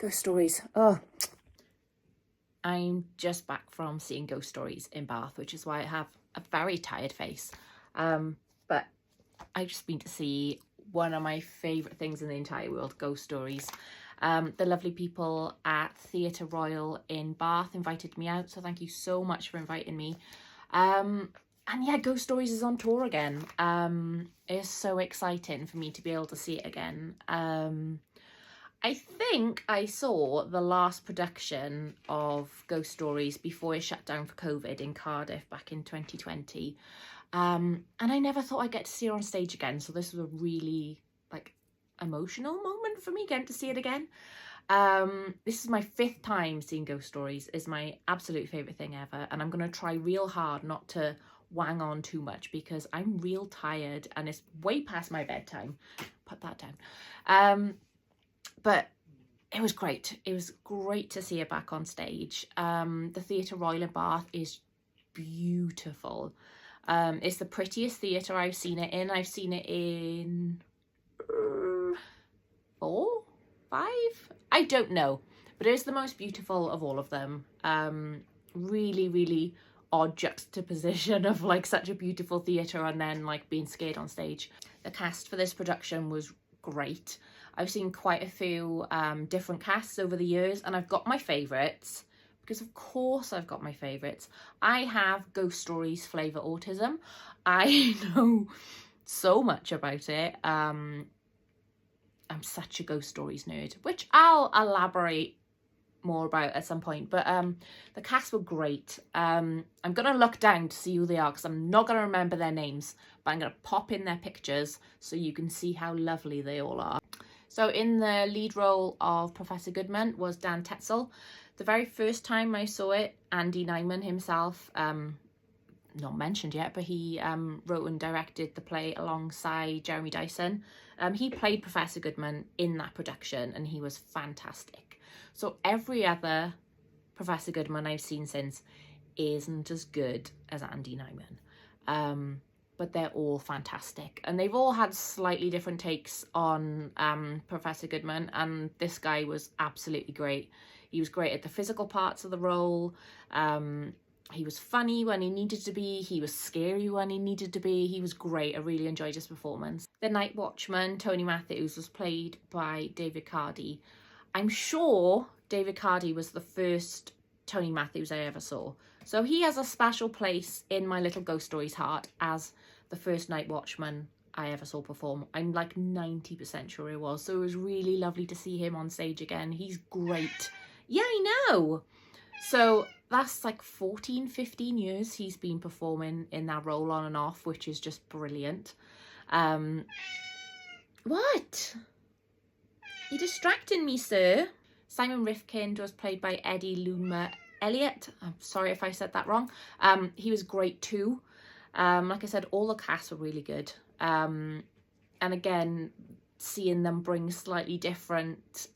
Ghost Stories. Oh, I'm just back from seeing Ghost Stories in Bath, which is why I have a very tired face. But I've just been to see one of my favourite things in the entire world, Ghost Stories. The lovely people at Theatre Royal in Bath invited me out, so thank you so much for inviting me. And yeah, Ghost Stories is on tour again. It's so exciting for me to be able to see it again. I think I saw the last production of Ghost Stories before it shut down for COVID in Cardiff back in 2020. And I never thought I'd get to see her on stage again. So this was a really emotional moment for me getting to see it again. This is my 5th time seeing Ghost Stories. It's my absolute favourite thing ever. And I'm going to try real hard not to wang on too much because I'm real tired and it's way past my bedtime. Put that down. But it was great. It was great to see her back on stage. The Theatre Royal in Bath is beautiful. It's the prettiest theatre I've seen it in. I've seen it in 4, 5? I don't know. But it is the most beautiful of all of them. Really, really odd juxtaposition of such a beautiful theatre and then being scared on stage. The cast for this production was great. I've seen quite a few different casts over the years and I've got my favourites because of course I've got my favourites. I have Ghost Stories flavour autism. I know so much about it. I'm such a Ghost Stories nerd, which I'll elaborate more about at some point, but the cast were great. I'm gonna look down to see who they are because I'm not gonna remember their names, but I'm gonna pop in their pictures so you can see how lovely they all are. So in the lead role of Professor Goodman was Dan Tetzel. The very first time I saw it, Andy Nyman himself, not mentioned yet, but he wrote and directed the play alongside Jeremy Dyson. He played Professor Goodman in that production and he was fantastic. So every other Professor Goodman I've seen since isn't as good as Andy Nyman. But they're all fantastic. And they've all had slightly different takes on Professor Goodman. And this guy was absolutely great. He was great at the physical parts of the role. He was funny when he needed to be. He was scary when he needed to be. He was great. I really enjoyed his performance. The Night Watchman, Tony Matthews, was played by David Cardy. I'm sure David Cardy was the first Tony Matthews I ever saw. So he has a special place in my little Ghost Stories heart as the first Night Watchman I ever saw perform. I'm 90% sure it was. So it was really lovely to see him on stage again. He's great. Yeah, I know. So that's 14, 15 years he's been performing in that role on and off, which is just brilliant. What? You're distracting me, sir. Simon Rifkind was played by Eddie Luma Elliott. I'm sorry if I said that wrong. He was great too. Like I said, all the cast were really good. And again, seeing them bring slightly different...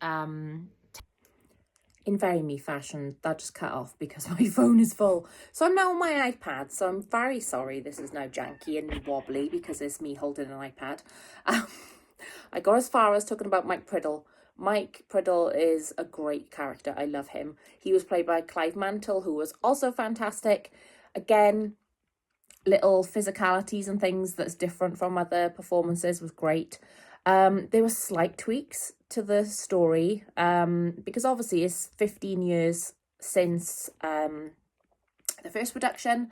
In very me fashion, that just cut off because my phone is full. So I'm now on my iPad, so I'm very sorry this is now janky and wobbly because it's me holding an iPad. I got as far as talking about Mike Priddle. Mike Priddle is a great character. I love him. He was played by Clive Mantle, who was also fantastic. Again, little physicalities and things that's different from other performances was great. There were slight tweaks to the story because obviously it's 15 years since the first production,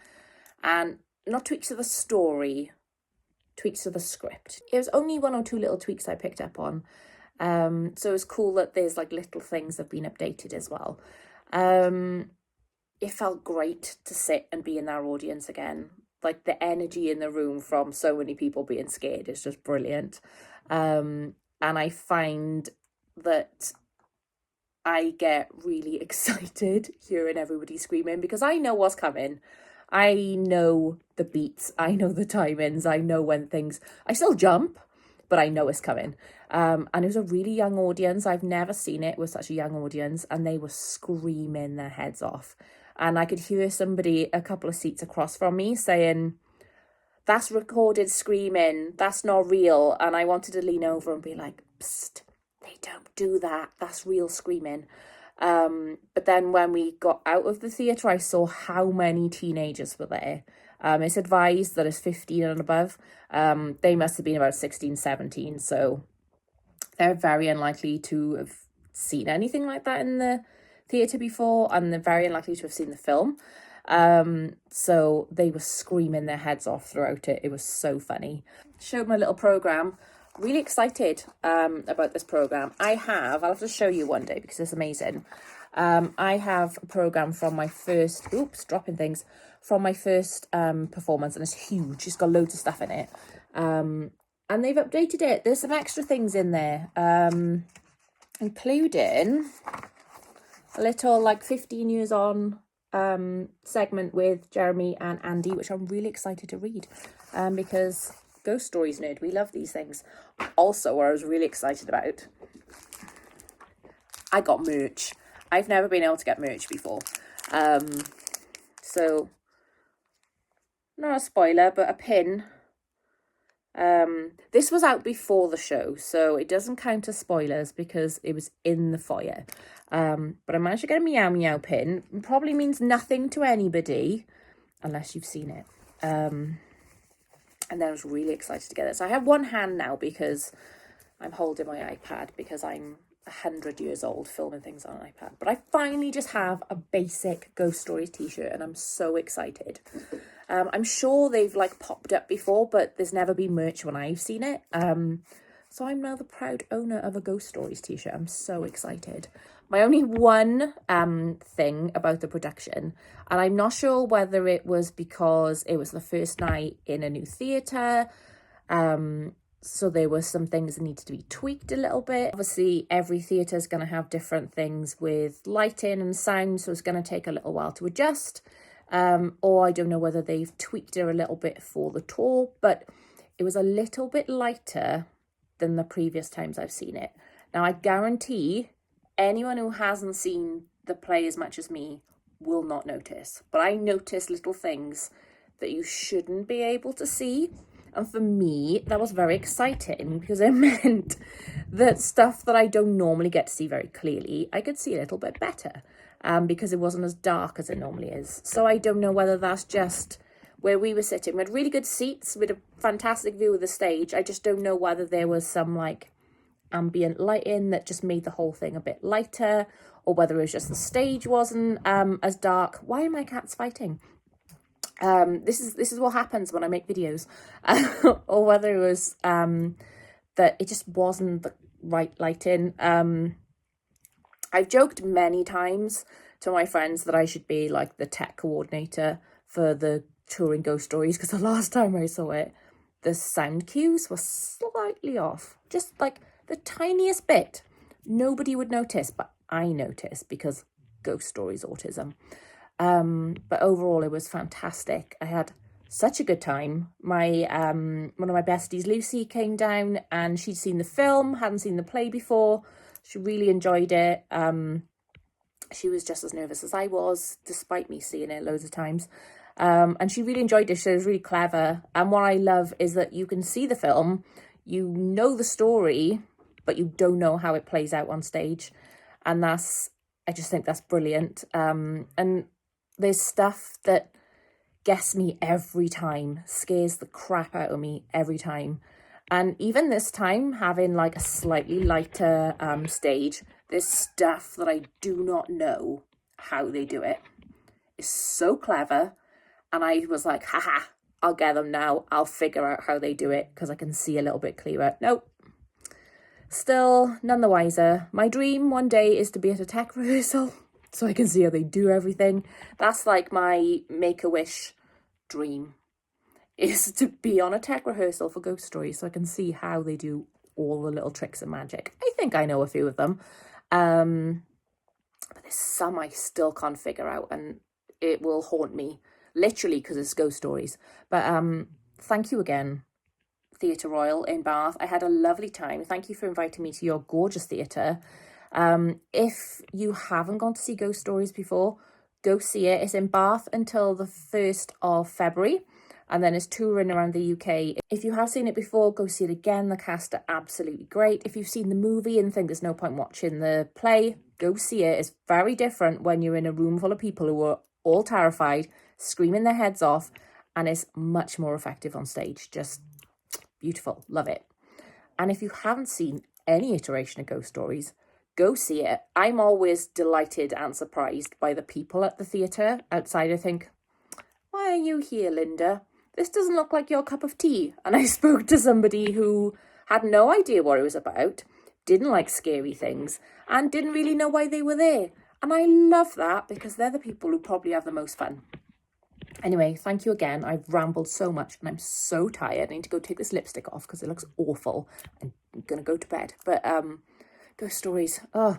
and not tweaks to the story, tweaks to the script. It was only 1 or 2 little tweaks I picked up on. So it's cool that there's little things that have been updated as well. It felt great to sit and be in our audience again. The energy in the room from so many people being scared is just brilliant. And I find that I get really excited hearing everybody screaming because I know what's coming. I know the beats, I know the timings, I know when things... I still jump, but I know it's coming. And it was a really young audience. I've never seen it with such a young audience, and they were screaming their heads off. And I could hear somebody a couple of seats across from me saying, "That's recorded screaming, that's not real." And I wanted to lean over and be like, "Psst, they don't do that. That's real screaming. But then when we got out of the theatre, I saw how many teenagers were there. It's advised that it's 15 and above. They must have been about 16, 17. So they're very unlikely to have seen anything like that in the theatre before, and they're very unlikely to have seen the film. So they were screaming their heads off throughout it. It was so funny. Showed my little programme. Really excited about this programme. I'll have to show you one day because it's amazing. I have a programme from my first, from my first performance, and it's huge. It's got loads of stuff in it. And they've updated it. There's some extra things in there, including a little like 15 years on segment with Jeremy and Andy, which I'm really excited to read because ghost stories nerd, we love these things. Also, what I was really excited about, I got merch. I've never been able to get merch before. So, not a spoiler, but a pin. This was out before the show, so it doesn't count as spoilers because it was in the foyer. But I managed to get a Meow Meow pin. It probably means nothing to anybody unless you've seen it. And then I was really excited to get it. So I have one hand now because I'm holding my iPad because I'm 100 years old filming things on an iPad. But I finally just have a basic Ghost Stories t-shirt and I'm so excited. I'm sure they've like popped up before, but there's never been merch when I've seen it. So I'm now the proud owner of a Ghost Stories t-shirt. I'm so excited. My only one thing about the production, and I'm not sure whether it was because it was the first night in a new theatre, so there were some things that needed to be tweaked a little bit. Obviously, every theatre is going to have different things with lighting and sound, so it's going to take a little while to adjust. Or I don't know whether they've tweaked it a little bit for the tour, but it was a little bit lighter than the previous times I've seen it. Now, I guarantee anyone who hasn't seen the play as much as me will not notice, but I notice little things that you shouldn't be able to see. And for me, that was very exciting because it meant that stuff that I don't normally get to see very clearly, I could see a little bit better because it wasn't as dark as it normally is. So I don't know whether that's just where we were sitting. We had really good seats with a fantastic view of the stage. I just don't know whether there was some like ambient lighting that just made the whole thing a bit lighter, or whether it was just the stage wasn't as dark. Why are my cats fighting? This is what happens when I make videos. Or whether it was that it just wasn't the right lighting. I've joked many times to my friends that I should be like the tech coordinator for the touring Ghost Stories, because the last time I saw it, the sound cues were slightly off, just like the tiniest bit. Nobody would notice, but I noticed because Ghost Stories autism. But overall it was fantastic. I had such a good time. My one of my besties, Lucy, came down and she'd seen the film, hadn't seen the play before. She really enjoyed it. She was just as nervous as I was, despite me seeing it loads of times. And she really enjoyed it. She was really clever. And what I love is that you can see the film, you know the story, but you don't know how it plays out on stage. And I just think that's brilliant. And there's stuff that gets me every time, scares the crap out of me every time. And even this time, having like a slightly lighter stage, there's stuff that I do not know how they do it. It's so clever. And I was like, haha, I'll get them now. I'll figure out how they do it because I can see a little bit clearer. Nope. Still none the wiser. My dream one day is to be at a tech rehearsal so I can see how they do everything. That's like my Make-A-Wish dream, is to be on a tech rehearsal for Ghost Stories so I can see how they do all the little tricks and magic. I think I know a few of them. But there's some I still can't figure out, and it will haunt me, literally, because it's Ghost Stories. But thank you again, Theatre Royal in Bath. I had a lovely time. Thank you for inviting me to your gorgeous theatre. If you haven't gone to see Ghost Stories before, go see it. It's in Bath until the 1st of February. and then is touring around the UK. If you have seen it before, go see it again. The cast are absolutely great. If you've seen the movie and think there's no point watching the play, go see it. It's very different when you're in a room full of people who are all terrified, screaming their heads off, and it's much more effective on stage. Just beautiful. Love it. And if you haven't seen any iteration of Ghost Stories, go see it. I'm always delighted and surprised by the people at the theatre outside. I think, why are you here, Linda? This doesn't look like your cup of tea. And I spoke to somebody who had no idea what it was about, didn't like scary things, and didn't really know why they were there. And I love that, because they're the people who probably have the most fun. Anyway, thank you again. I've rambled so much and I'm so tired. I need to go take this lipstick off because it looks awful. I'm going to go to bed. But Ghost Stories, oh,